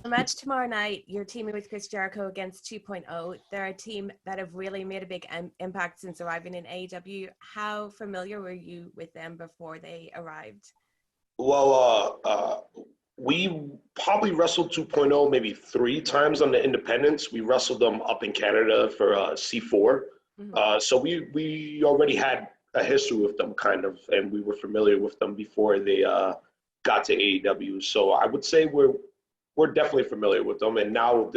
The match tomorrow night, you're teaming with Chris Jericho against 2.0. They're a team that have really made a big impact since arriving in AEW. How familiar were you with them before they arrived? Well, we probably wrestled 2.0 maybe 3 times on the independents. We wrestled them up in Canada for C4. So we already had a history with them, kind of, and we were familiar with them before they got to AEW. So I would say we're definitely familiar with them, and now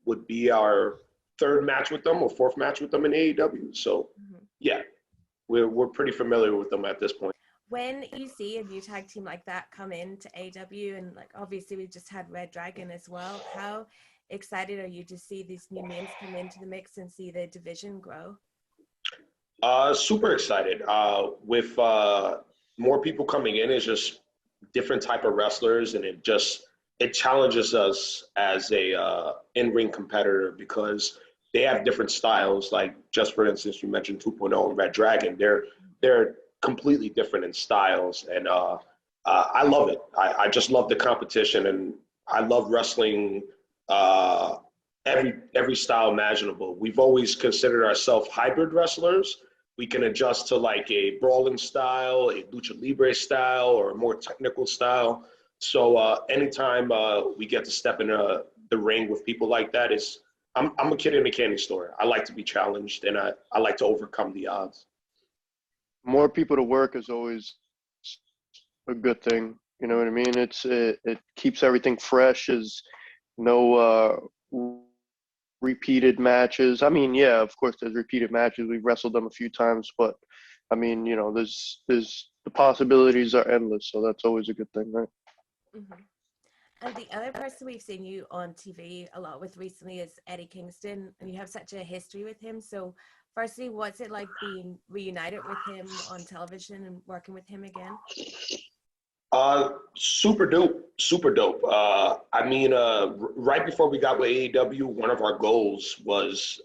would be our 3rd match with them or 4th match with them in AEW. So yeah, we're pretty familiar with them at this point. When you see a new tag team like that come into AEW, and like obviously we just had Red Dragon as well, how excited are you to see these new names come into the mix and see the division grow? Super excited. With more people coming in, it's just different type of wrestlers, and it challenges us as a in-ring competitor because they have different styles. Like, just for instance, you mentioned 2.0 and Red Dragon. They're completely different in styles, and I love it. I just love the competition, and I love wrestling every style imaginable. We've always considered ourselves hybrid wrestlers. We can adjust to like a brawling style, a lucha libre style, or a more technical style. So anytime we get to step in the ring with people like that, I'm a kid in a candy store. I like to be challenged, and I like to overcome the odds. More people to work is always a good thing. You know what I mean? It keeps everything fresh. Is no repeated matches. I mean, yeah, of course there's repeated matches. We've wrestled them a few times, but I mean, you know, there's the possibilities are endless. So that's always a good thing, right? And the other person we've seen you on TV a lot with recently is Eddie Kingston, and you have such a history with him. So firstly, what's it like being reunited with him on television and working with him again? Super dope, super dope. I mean, right before we got with AEW, one of our goals was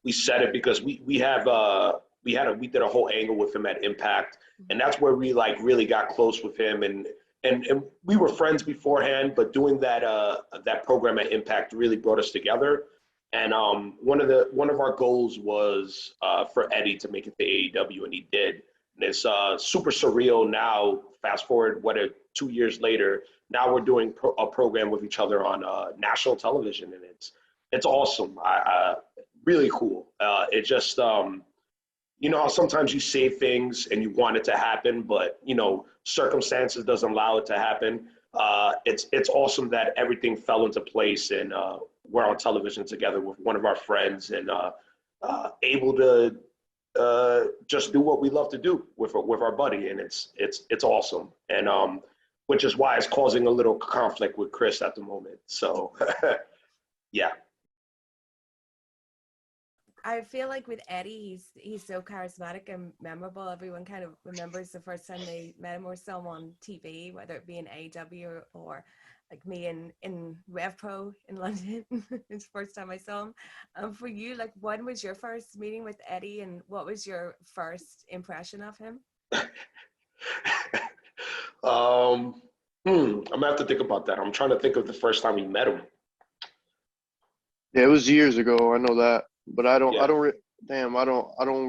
we set it because we did a whole angle with him at Impact, and that's where we like really got close with him, and we were friends beforehand, but doing that program at Impact really brought us together. And one of our goals was for Eddie to make it to AEW, and he did. And it's super surreal now. Fast forward, 2 years later, now we're doing a program with each other on national television, and it's awesome. Really cool. It just you know how sometimes you say things and you want it to happen, but you know circumstances doesn't allow it to happen. It's awesome that everything fell into place, and we're on television together with one of our friends, and able to just do what we love to do with our buddy, and it's awesome, and which is why it's causing a little conflict with Chris at the moment. So yeah. I feel like with Eddie, he's so charismatic and memorable. Everyone kind of remembers the first time they met him or saw him on TV, whether it be in AEW or like me in RevPro in London. It's the first time I saw him. For you, like, when was your first meeting with Eddie, and what was your first impression of him? I'm gonna have to think about that. I'm trying to think of the first time we met him. Yeah, it was years ago. I know that, but I don't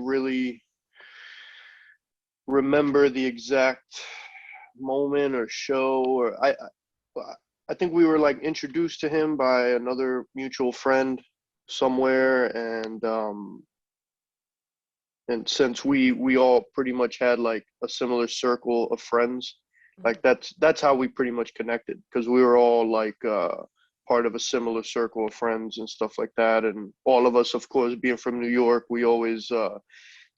really remember the exact moment or show. Or I think we were like introduced to him by another mutual friend somewhere, and since we all pretty much had like a similar circle of friends, like that's how we pretty much connected, because we were all like part of a similar circle of friends and stuff like that. And all of us, of course, being from New York, we always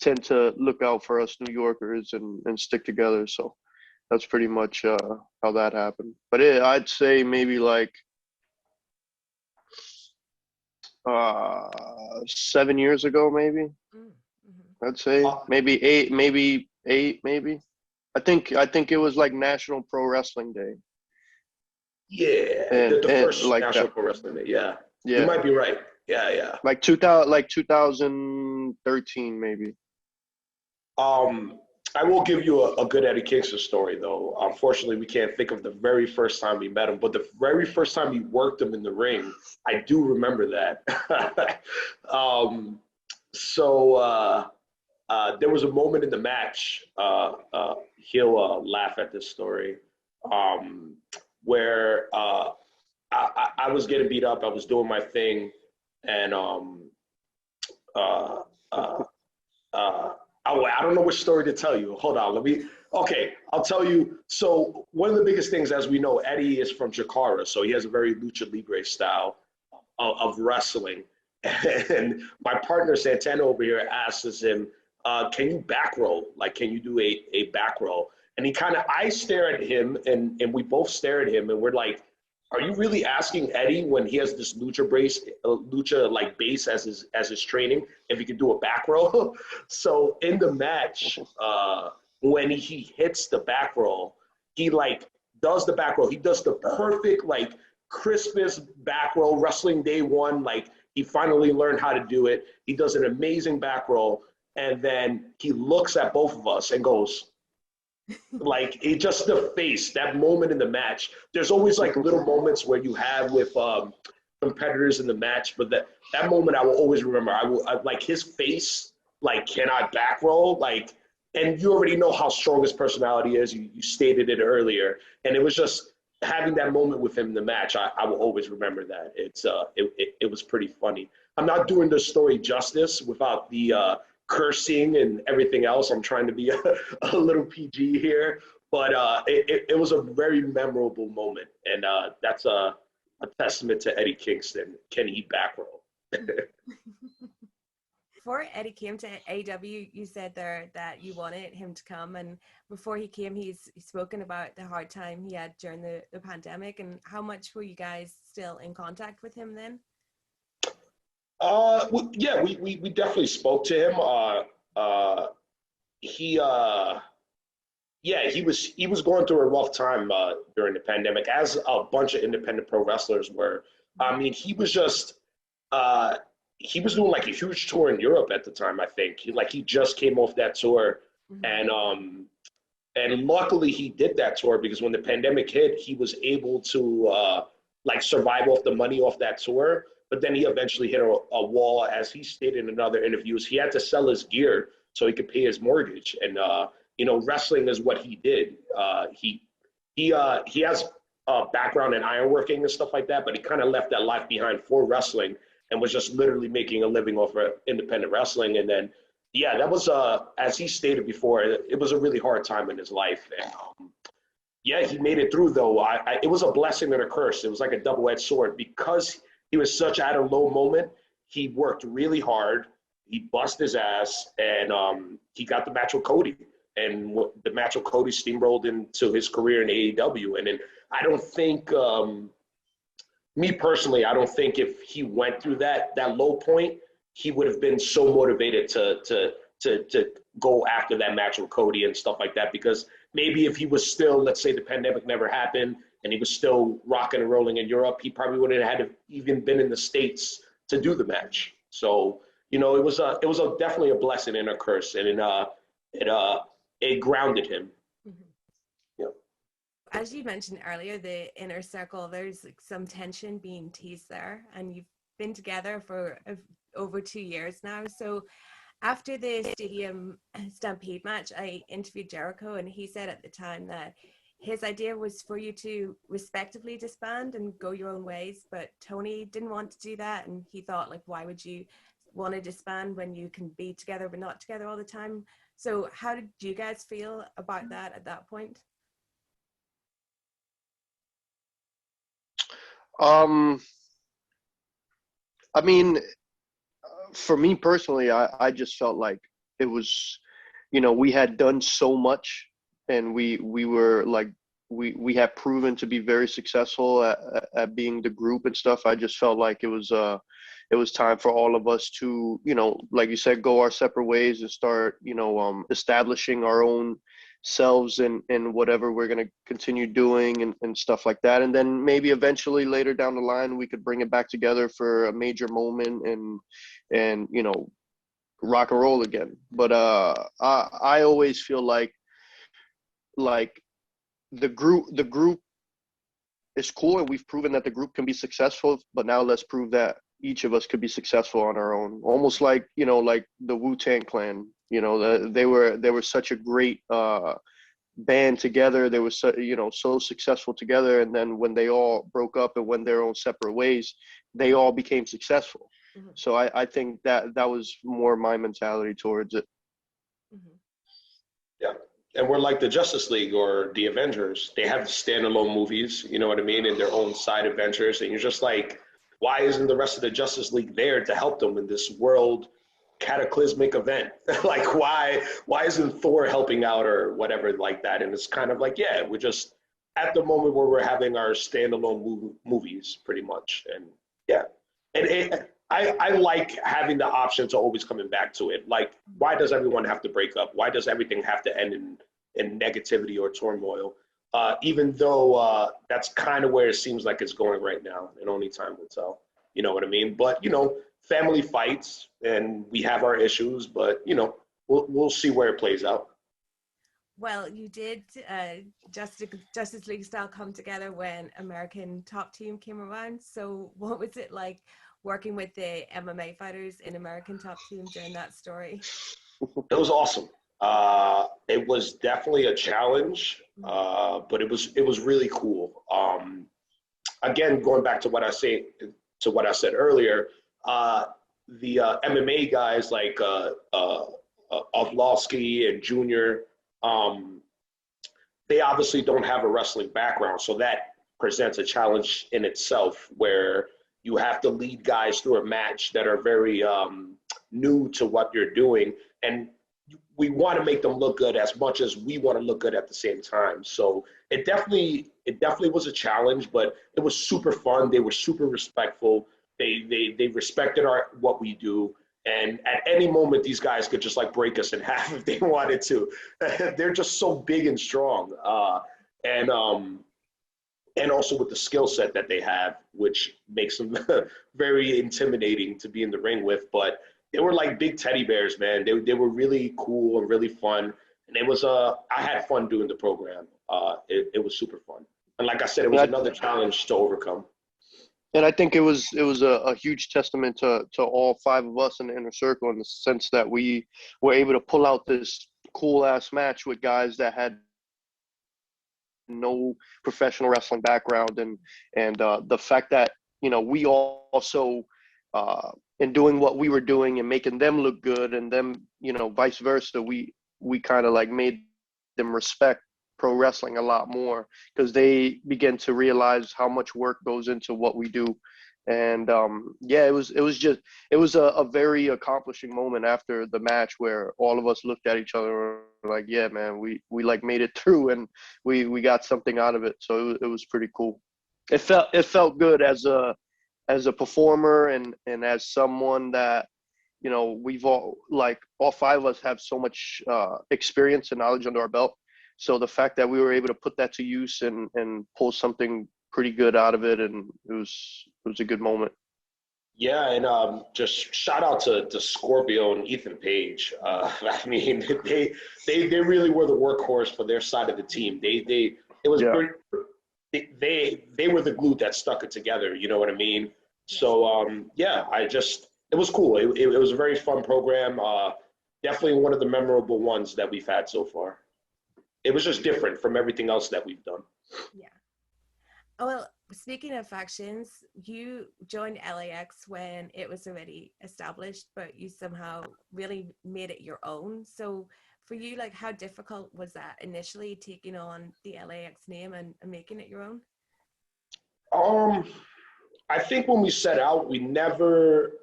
tend to look out for us New Yorkers and stick together. So that's pretty much how that happened. But I'd say maybe like 7 years ago, maybe. I'd say maybe eight. I think it was like National Pro Wrestling Day. Yeah, the first like National Pro Wrestling Day. Yeah, you might be right. Yeah. Like 2013, maybe. I will give you a good Eddie Kingston story, though. Unfortunately, we can't think of the very first time we met him, but the very first time we worked him in the ring, I do remember that. There was a moment in the match, he'll laugh at this story, where I was getting beat up, I was doing my thing, and I don't know which story to tell you. Hold on, I'll tell you. So one of the biggest things, as we know, Eddie is from Jakarta, so he has a very lucha libre style of wrestling. And my partner Santana over here asks him, can you back roll? Like, can you do a back roll? And I stare at him, and we both stare at him, and we're like, are you really asking Eddie, when he has this lucha like base as his training, if he can do a back roll? So in the match, when he hits the back roll, he like does the back roll. He does the perfect, like, crispest back roll, wrestling day one. Like, he finally learned how to do it. He does an amazing back roll, and then he looks at both of us and goes, like, it just, the face, that moment in the match. There's always like little moments where you have with competitors in the match, but that moment I will always remember. I like his face, like, cannot back roll, like, and you already know how strong his personality is. You stated it earlier, and it was just having that moment with him in the match. I will always remember that. It was pretty funny. I'm not doing the story justice without the cursing and everything else. I'm trying to be a little PG here, but it was a very memorable moment, and that's a testament to Eddie Kingston. Can he back roll? Before Eddie came to AEW, you said there that you wanted him to come, and before he came, he's spoken about the hard time he had during the pandemic. And how much were you guys still in contact with him then? Yeah, we definitely spoke to him. He was going through a rough time during the pandemic, as a bunch of independent pro wrestlers were. I mean, he was doing like a huge tour in Europe at the time. I think he just came off that tour, and luckily he did that tour, because when the pandemic hit, he was able to like survive off the money off that tour. But then he eventually hit a wall, as he stated in other interviews. He had to sell his gear so he could pay his mortgage. And wrestling is what he did. He has a background in ironworking and stuff like that, but he kind of left that life behind for wrestling and was just literally making a living off of independent wrestling. And then, yeah, that was as he stated before, it was a really hard time in his life. And yeah, he made it through, though. It was a blessing and a curse. It was like a double-edged sword, because he was such at a low moment. He worked really hard. He bust his ass, and he got the match with Cody. And the match with Cody steamrolled into his career in AEW. And then I don't think, me personally, I don't think if he went through that low point, he would have been so motivated to go after that match with Cody and stuff like that. Because maybe if he was still, let's say the pandemic never happened, and he was still rocking and rolling in Europe, he probably wouldn't have had to even been in the States to do the match. So, it was definitely a blessing and a curse, and it grounded him. Mm-hmm. Yeah. As you mentioned earlier, the inner circle, there's like some tension being teased there, and you've been together for over 2 years now. So after the Stadium Stampede match, I interviewed Jericho, and he said at the time that his idea was for you to respectively disband and go your own ways, but Tony didn't want to do that, and he thought, like, why would you want to disband when you can be together but not together all the time? So how did you guys feel about that at that point? I mean, for me personally, I just felt like it was, we had done so much, and we were like, we have proven to be very successful at being the group and stuff. I just felt like it was time for all of us to, like you said, go our separate ways and start, establishing our own selves and whatever we're going to continue doing and stuff like that. And then maybe eventually later down the line, we could bring it back together for a major moment and rock and roll again. But I always feel like the group is cool, and we've proven that the group can be successful. But now let's prove that each of us could be successful on our own. Almost like, you know, like the Wu-Tang Clan. You know, they were such a great band together. They were so successful together, and then when they all broke up and went their own separate ways, they all became successful. Mm-hmm. So I think that was more my mentality towards it. Mm-hmm. Yeah. And we're like the Justice League or the Avengers. They have standalone movies, you know what I mean, and their own side adventures. And you're just like, why isn't the rest of the Justice League there to help them in this world cataclysmic event? Like, why isn't Thor helping out or whatever like that? And it's kind of like, yeah, we're just at the moment where we're having our standalone movies pretty much. And yeah, and I like having the option to always coming back to it. Like, why does everyone have to break up? Why does everything have to end in negativity or turmoil? Even though that's kind of where it seems like it's going right now, and only time will tell. You know what I mean? But, you know, family fights, and we have our issues, but, you know, we'll see where it plays out. Well, you did Justice League style come together when American Top Team came around. So what was it like working with the MMA fighters in American Top Team during that story? It was awesome. It was definitely a challenge, but it was really cool. Again, going back to what I said earlier, the MMA guys like Ovlowski and Junior, they obviously don't have a wrestling background, so that presents a challenge in itself, where you have to lead guys through a match that are very new to what you're doing, and we want to make them look good as much as we want to look good at the same time. So it definitely was a challenge, but it was super fun. They were super respectful. They respected what we do. And at any moment, these guys could just like break us in half if they wanted to. They're just so big and strong. And also with the skill set that they have, which makes them very intimidating to be in the ring with. But they were like big teddy bears, man. They were really cool and really fun. And it was I had fun doing the program. It was super fun. And like I said, it was another challenge to overcome. And I think it was a huge testament to all five of us in the inner circle, in the sense that we were able to pull out this cool ass match with guys that had no professional wrestling background, and the fact that, you know, we also in doing what we were doing and making them look good, and them, you know, vice versa, we kind of like made them respect pro wrestling a lot more, because they begin to realize how much work goes into what we do. And yeah, it was a very accomplishing moment after the match, where all of us looked at each other and were like, yeah, man, we like made it through, and we got something out of it. So it was pretty cool. It felt good as a performer, and as someone that, you know, we've all five of us have so much experience and knowledge under our belt. So the fact that we were able to put that to use and pull something pretty good out of it, and it was a good moment. Yeah, and just shout out to Scorpio and Ethan Page. I mean, they really were the workhorse for their side of the team. They were the glue that stuck it together. You know what I mean? So yeah, it was cool. It was a very fun program. Definitely one of the memorable ones that we've had so far. It was just different from everything else that we've done. Yeah. Oh, well, speaking of factions, you joined LAX when it was already established, but you somehow really made it your own. So for you, like, how difficult was that initially, taking on the LAX name and making it your own? I think when we set out, we never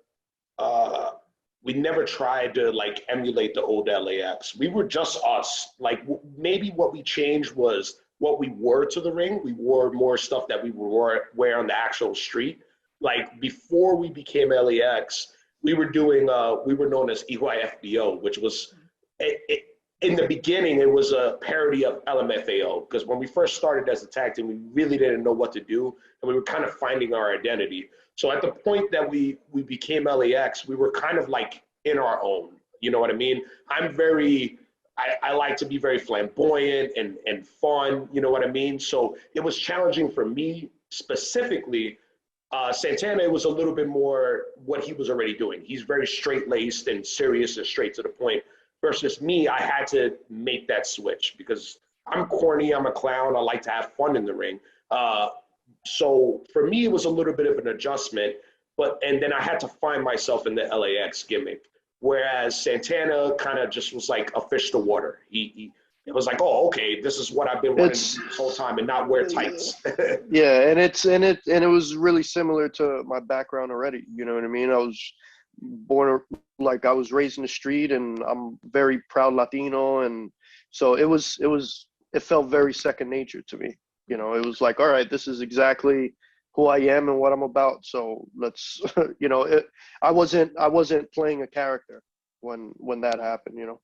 tried to like emulate the old LAX. We were just us. Like, maybe what we changed was what we wore to the ring. We wore more stuff that we would wear on the actual street. Like, before we became LAX, we were known as EYFBO, which was, in the beginning, it was a parody of LMFAO, because when we first started as a tag team, we really didn't know what to do, and we were kind of finding our identity. So at the point that we became LAX, we were kind of like in our own. You know what I mean? I like to be very flamboyant and fun, you know what I mean? So it was challenging for me specifically. Santana, it was a little bit more what he was already doing. He's very straight-laced and serious and straight to the point. Versus me, I had to make that switch because I'm corny, I'm a clown, I like to have fun in the ring. So for me, it was a little bit of an adjustment, and then I had to find myself in the LAX gimmick. Whereas Santana kind of just was like a fish to water. It was like, oh, okay, this is what I've been wanting to do this whole time and not wear tights. Yeah, and it was really similar to my background already. You know what I mean? I was born, like, I was raised in the street, and I'm very proud Latino, and so it felt very second nature to me. You know, it was like, all right, this is exactly who I am and what I'm about. So let's, you know, I wasn't playing a character when that happened, you know.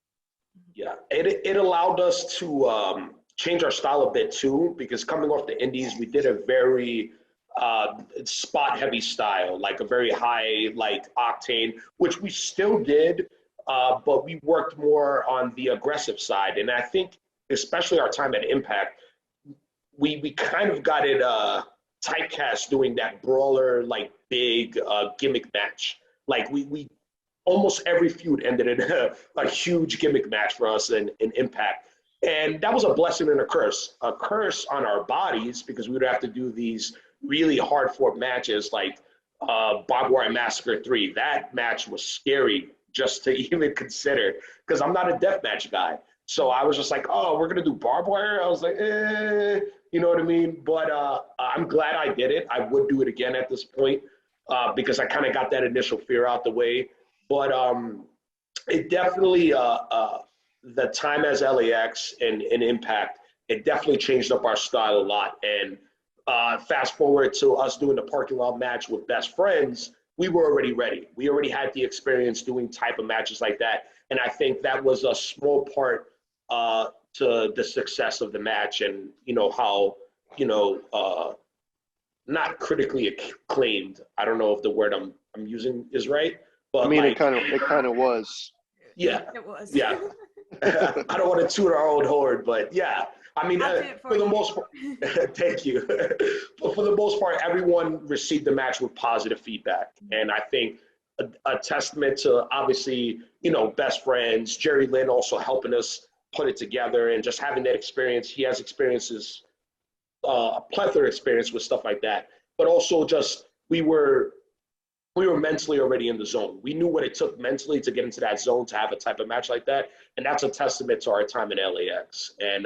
Yeah, it allowed us to change our style a bit too, because coming off the indies, we did a very spot heavy style, like a very high, like octane, which we still did, but we worked more on the aggressive side. And I think, especially our time at Impact, we kind of got it typecast doing that brawler, like big gimmick match. Like we almost every feud ended in a huge gimmick match for us in Impact. And that was a blessing and a curse. A curse on our bodies, because we would have to do these really hard fought matches like Barbed Wire Massacre 3. That match was scary just to even consider, because I'm not a deathmatch guy. So I was just like, oh, we're going to do barbed wire? I was like, you know what I mean? But I'm glad I did it. I would do it again at this point because I kind of got that initial fear out the way. But it definitely, the time as LAX and Impact, it definitely changed up our style a lot. And fast forward to us doing the parking lot match with Best Friends, we were already ready. We already had the experience doing type of matches like that. And I think that was a small part to the success of the match, and, you know, how, you know, not critically acclaimed. I don't know if the word I'm using is right. But I mean, like, it kind of was. Yeah. It was. Yeah. I don't want to toot our own horn, but yeah. I mean, for the most part, thank you. But for the most part, everyone received the match with positive feedback. And I think a testament to, obviously, you know, Best Friends, Jerry Lynn also helping us put it together, and just having that experience. He has experiences, a plethora of experience with stuff like that. But also just, we were mentally already in the zone. We knew what it took mentally to get into that zone to have a type of match like that. And that's a testament to our time in LAX. And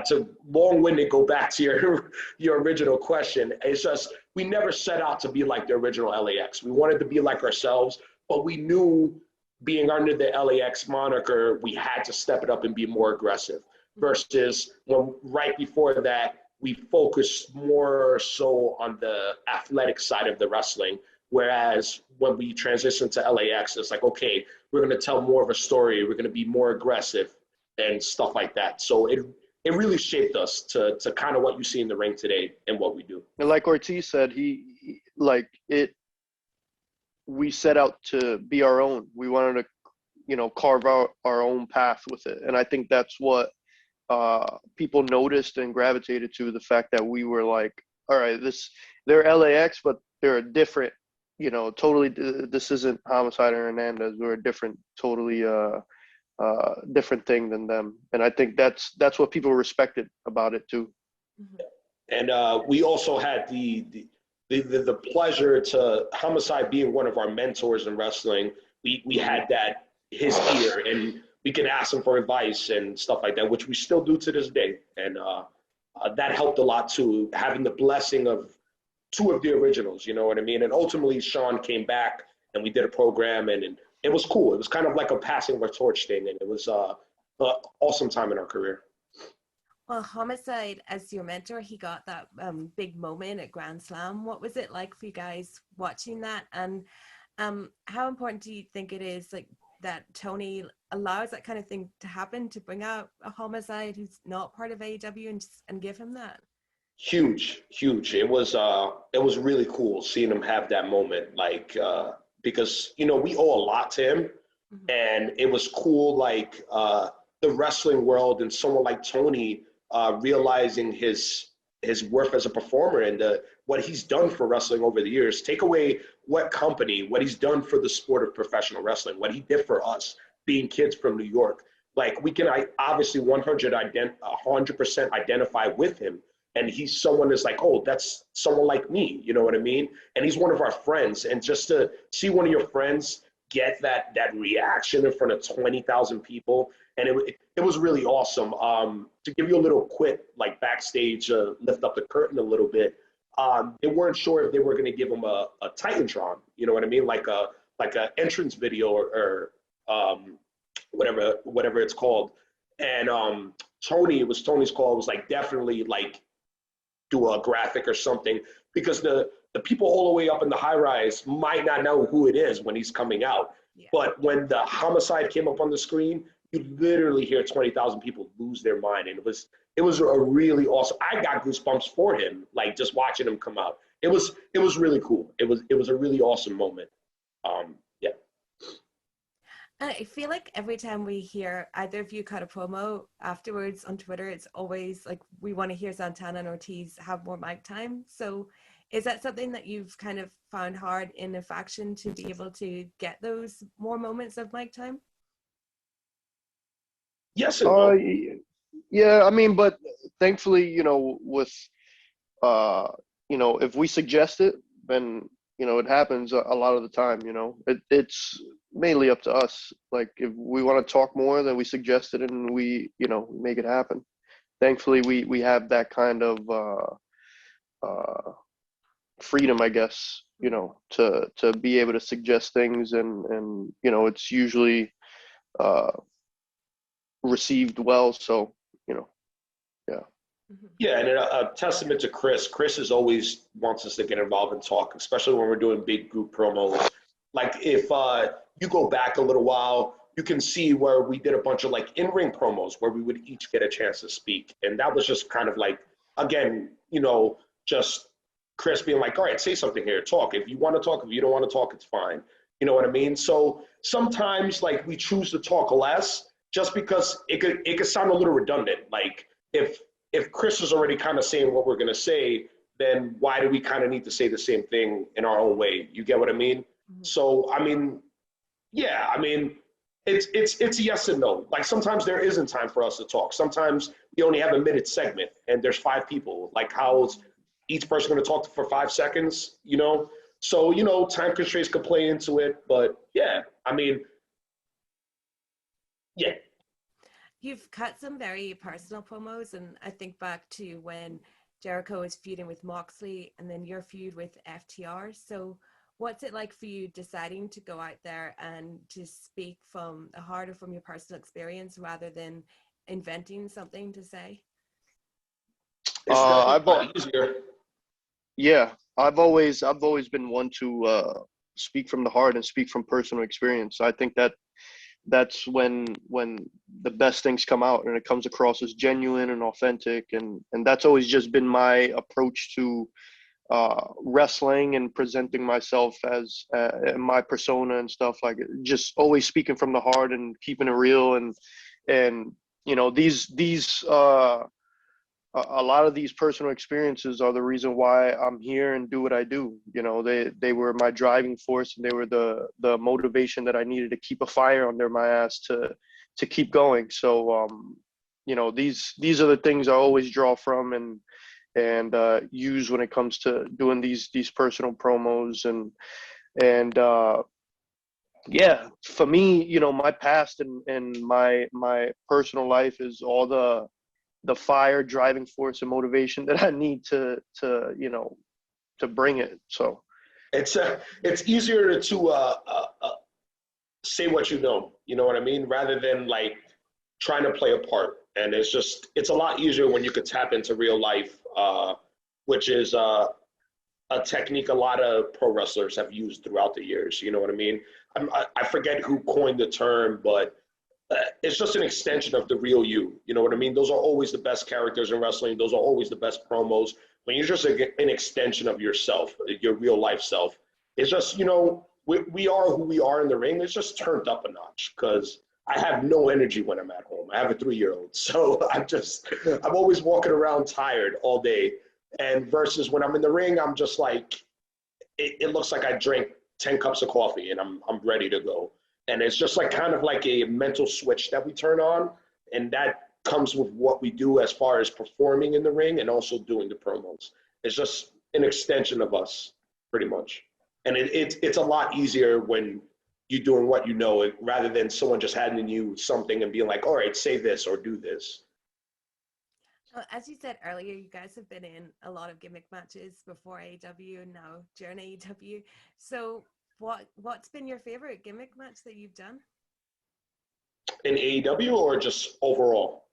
to long-winded go back to your original question, it's just, we never set out to be like the original LAX. We wanted to be like ourselves, but we knew, being under the LAX moniker, we had to step it up and be more aggressive. Versus when right before that, we focused more so on the athletic side of the wrestling. Whereas when we transitioned to LAX, it's like, okay, we're going to tell more of a story. We're going to be more aggressive and stuff like that. So it really shaped us to kind of what you see in the ring today and what we do. And like Ortiz said, we set out to be our own. We wanted to, you know, carve out our own path with it. And I think that's what people noticed and gravitated to, the fact that we were like, all right, they're LAX, but they're a different, you know, totally, this isn't Homicide or Hernandez. We're a different, totally different thing than them. And I think that's what people respected about it too. And we also had the pleasure to Homicide being one of our mentors in wrestling. We had that, his ear, and we could ask him for advice and stuff like that, which we still do to this day. And that helped a lot too, having the blessing of two of the originals, you know what I mean? And ultimately Sean came back and we did a program, and it was cool. It was kind of like a passing of a torch thing, and it was an awesome time in our career. Well, Homicide, as your mentor, he got that big moment at Grand Slam. What was it like for you guys watching that? And how important do you think it is, like, that Tony allows that kind of thing to happen, to bring out a Homicide who's not part of AEW and give him that? Huge. It was really cool seeing him have that moment, like, because, you know, we owe a lot to him. And it was cool, like the wrestling world and someone like Tony realizing his worth as a performer and what he's done for wrestling over the years. Take away what he's done for the sport of professional wrestling, what he did for us being kids from New York. Like, we can obviously 100% identify with him. And he's someone that's like, oh, that's someone like me, you know what I mean? And he's one of our friends. And just to see one of your friends get that reaction in front of 20,000 people, and it was really awesome. To give you a little quick, like, backstage, lift up the curtain a little bit, they weren't sure if they were going to give him a Titantron, you know what I mean? Like a entrance video or whatever it's called. And Tony's call was like, definitely, like, do a graphic or something, because the people all the way up in the high rise might not know who it is when he's coming out. Yeah. But when the Homicide came up on the screen, you literally hear 20,000 people lose their mind. And it was a really awesome, I got goosebumps for him, like, just watching him come out. It was really cool. It was a really awesome moment. Yeah. And I feel like every time we hear either of you cut a promo afterwards on Twitter, it's always like, we want to hear Santana and Ortiz have more mic time. So is that something that you've kind of found hard in a faction, to be able to get those more moments of mic time? Yes and no. Yeah, I mean, but thankfully, with, if we suggest it, then, it happens a lot of the time, it's mainly up to us. Like, if we want to talk more, then we suggest it and we, make it happen. Thankfully, we have that kind of freedom, I guess, to be able to suggest things, and it's usually received well. So, yeah. Yeah, and a testament to Chris. Chris is always wants us to get involved and talk, especially when we're doing big group promos. Like, if you go back a little while, you can see where we did a bunch of, like, in-ring promos where we would each get a chance to speak. And that was just kind of like, again, just Chris being like, all right, say something here, talk. If you want to talk, if you don't want to talk, it's fine. You know what I mean? So sometimes, like, we choose to talk less just because it could sound a little redundant. Like, if Chris is already kind of saying what we're going to say, then why do we kind of need to say the same thing in our own way? You get what I mean? Mm-hmm. So, I mean, yeah, I mean, it's yes and no. Like, sometimes there isn't time for us to talk. Sometimes we only have a minute segment and there's 5 people. Like, how's each person going to talk for 5 seconds, So, time constraints could play into it. But, yeah, I mean, yeah. You've cut some very personal promos, and I think back to when Jericho was feuding with Moxley and then your feud with FTR. So what's it like for you deciding to go out there and to speak from the heart or from your personal experience rather than inventing something to say? I've always been one to speak from the heart and speak from personal experience. I think that's when the best things come out, and it comes across as genuine and authentic, and that's always just been my approach to wrestling and presenting myself as my persona and stuff, like, just always speaking from the heart and keeping it real. And these a lot of these personal experiences are the reason why I'm here and do what I do. They were my driving force, and they were the motivation that I needed to keep a fire under my ass to keep going. So, these are the things I always draw from and use when it comes to doing these personal promos. And yeah, for me, my past and my personal life is all the fire, driving force, and motivation that I need to bring it. So it's easier to say what you know what I mean, rather than, like, trying to play a part. And it's a lot easier when you could tap into real life, which is a technique a lot of pro wrestlers have used throughout the years. You know what I mean? I forget who coined the term, but it's just an extension of the real you. You know what I mean? Those are always the best characters in wrestling. Those are always the best promos. When you're just an extension of yourself, your real life self. It's just, we are who we are in the ring. It's just turned up a notch because I have no energy when I'm at home. I have a 3-year-old, so I'm always walking around tired all day. And versus when I'm in the ring, I'm just like, it looks like I drank 10 cups of coffee and I'm ready to go. And it's just like kind of like a mental switch that we turn on, and that comes with what we do as far as performing in the ring and also doing the promos. It's just an extension of us, pretty much. And it's a lot easier when you're doing what you know, rather than someone just handing you something and being like, all right, say this or do this. As you said earlier, you guys have been in a lot of gimmick matches before AEW and now during AEW. So what's been your favorite gimmick match that you've done? In AEW or just overall?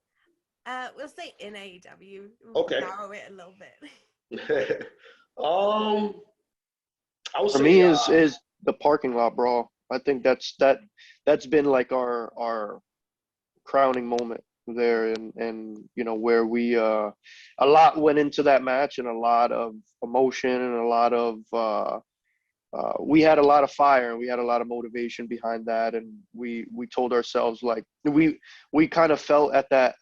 We'll say in AEW. Okay. Narrow it a little bit. I would For say, me is the parking lot brawl. I think that's been like our crowning moment there, and you know, where we a lot went into that match, and a lot of emotion, and a lot of we had a lot of fire, and we had a lot of motivation behind that, and we told ourselves, like, we kind of felt at that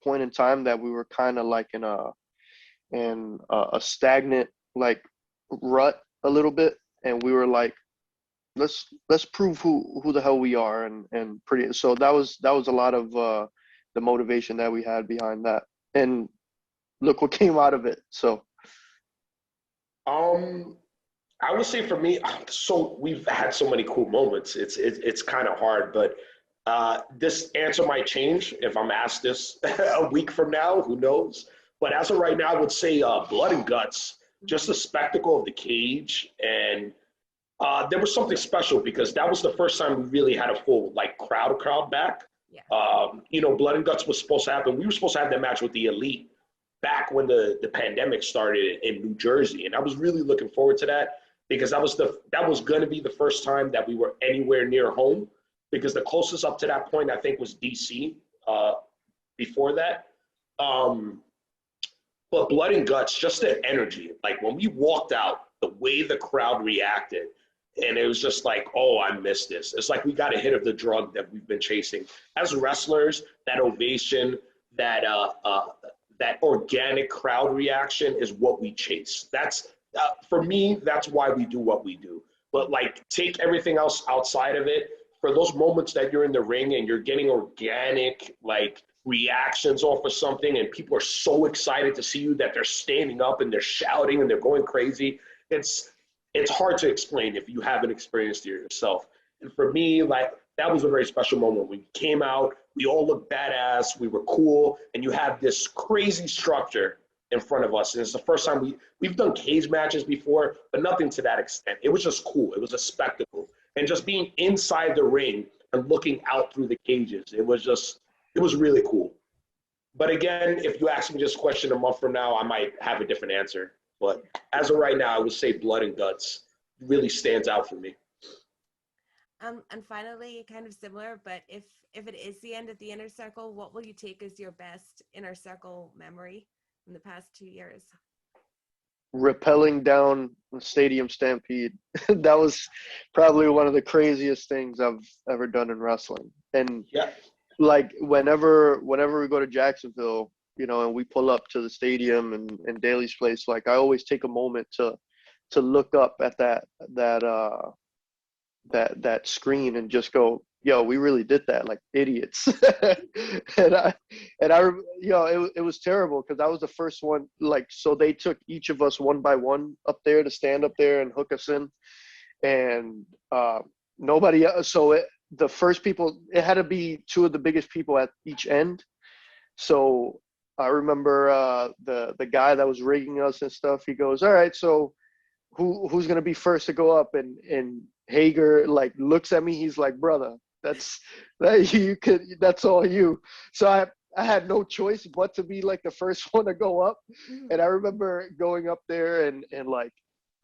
point in time that we were kind of like in a stagnant like rut a little bit, and we were like, let's prove who the hell we are, and pretty, so that was a lot of the motivation that we had behind that, and look what came out of it. So I would say for me, so we've had so many cool moments. It's kind of hard, but this answer might change if I'm asked this a week from now. Who knows? But as of right now, I would say Blood and Guts. Just the spectacle of the cage, and there was something special because that was the first time we really had a full like crowd back. Yeah. You know, Blood and Guts was supposed to happen. We were supposed to have that match with the Elite back when the pandemic started in New Jersey, and I was really looking forward to that because that was going to be the first time that we were anywhere near home, because the closest up to that point I think was DC before that. But Blood and Guts, just the energy, like when we walked out, the way the crowd reacted, and it was just like, oh, I missed this. It's like we got a hit of the drug that we've been chasing. As wrestlers, that ovation, that organic crowd reaction is what we chase. That's, for me, that's why we do what we do. But like, take everything else outside of it. For those moments that you're in the ring and you're getting organic, like, reactions off of something, and people are so excited to see you that they're standing up and they're shouting and they're going crazy. It's hard to explain if you haven't experienced it yourself. And for me, like, that was a very special moment. We came out, we all looked badass, we were cool, and you have this crazy structure in front of us. And it's the first time we've done cage matches before, but nothing to that extent. It was just cool. It was a spectacle. And just being inside the ring and looking out through the cages, it was really cool. But again, if you ask me this question a month from now, I might have a different answer. But as of right now, I would say Blood and Guts really stands out for me. And finally, kind of similar, but if it is the end of the Inner Circle, what will you take as your best Inner Circle memory in the past 2 years? rappelling down the Stadium Stampede. That was probably one of the craziest things I've ever done in wrestling. And Yeah. like whenever we go to Jacksonville, you know, and we pull up to the stadium and Daly's place, like I always take a moment to look up at that screen and just go, yo, we really did that, like idiots. and I, you know, it was terrible because I was the first one. Like, so they took each of us one by one up there to stand up there and hook us in, and nobody else. So the first people, it had to be two of the biggest people at each end. So I remember the guy that was rigging us and stuff. He goes, all right, so who's gonna be first to go up? And Hager like looks at me. He's like, brother, that's all you. So I had no choice but to be like the first one to go up. And I remember going up there and like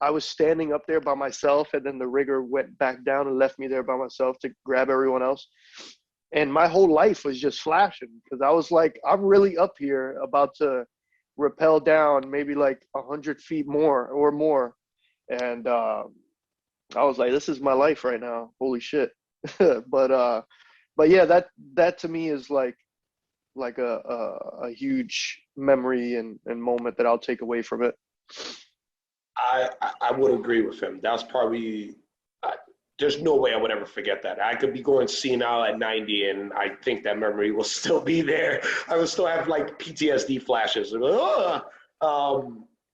I was standing up there by myself, and then the rigger went back down and left me there by myself to grab everyone else. And my whole life was just flashing because I was like, I'm really up here about to rappel down maybe like 100 feet more or more. And I was like, this is my life right now. Holy shit. But yeah, that to me is like a huge memory and moment that I'll take away from it. I would agree with him. That was probably, there's no way I would ever forget that. I could be going senile at 90 and I think that memory will still be there. I would still have like PTSD flashes.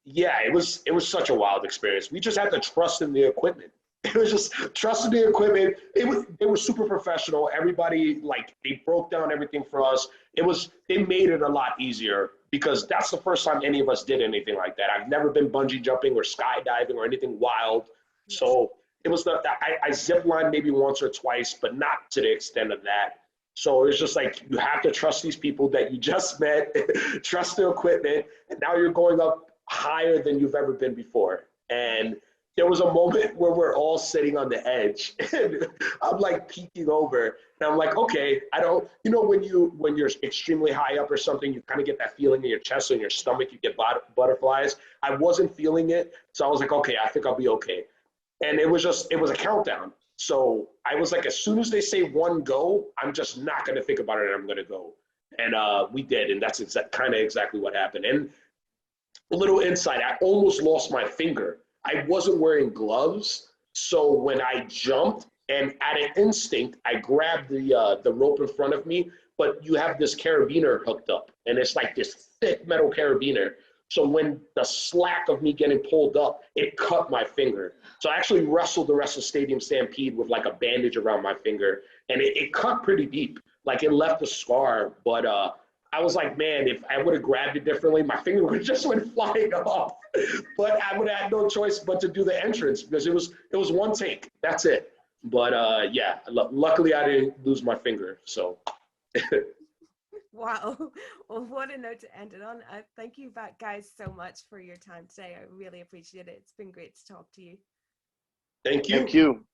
Yeah, it was such a wild experience. We just had to trust in the equipment. It was just trusting the equipment. They were super professional. Everybody, like, they broke down everything for us. They made it a lot easier because that's the first time any of us did anything like that. I've never been bungee jumping or skydiving or anything wild. Yes. So it was I zip lined maybe once or twice, but not to the extent of that. So it's just like you have to trust these people that you just met, trust the equipment, and now you're going up higher than you've ever been before. And there was a moment where we're all sitting on the edge and I'm like peeking over and I'm like, okay, I don't, when you're extremely high up or something, you kind of get that feeling in your chest or in your stomach, you get butterflies. I wasn't feeling it. So I was like, okay, I think I'll be okay. And it was a countdown. So I was like, as soon as they say one go, I'm just not going to think about it and I'm going to go. And we did. And that's kind of exactly what happened. And a little insight, I almost lost my finger. I wasn't wearing gloves, so when I jumped, and at an instinct, I grabbed the rope in front of me, but you have this carabiner hooked up, and it's like this thick metal carabiner. So when the slack of me getting pulled up, it cut my finger. So I actually wrestled the rest of Stadium Stampede with like a bandage around my finger, and it cut pretty deep. Like it left a scar, but I was like, man, if I would have grabbed it differently, my finger would have just went flying off. But I would have had no choice but to do the entrance because it was one take. That's it. But yeah, luckily I didn't lose my finger. So. Wow. Well, what a note to end it on. Thank you guys so much for your time today. I really appreciate it. It's been great to talk to you. Thank you. Thank you.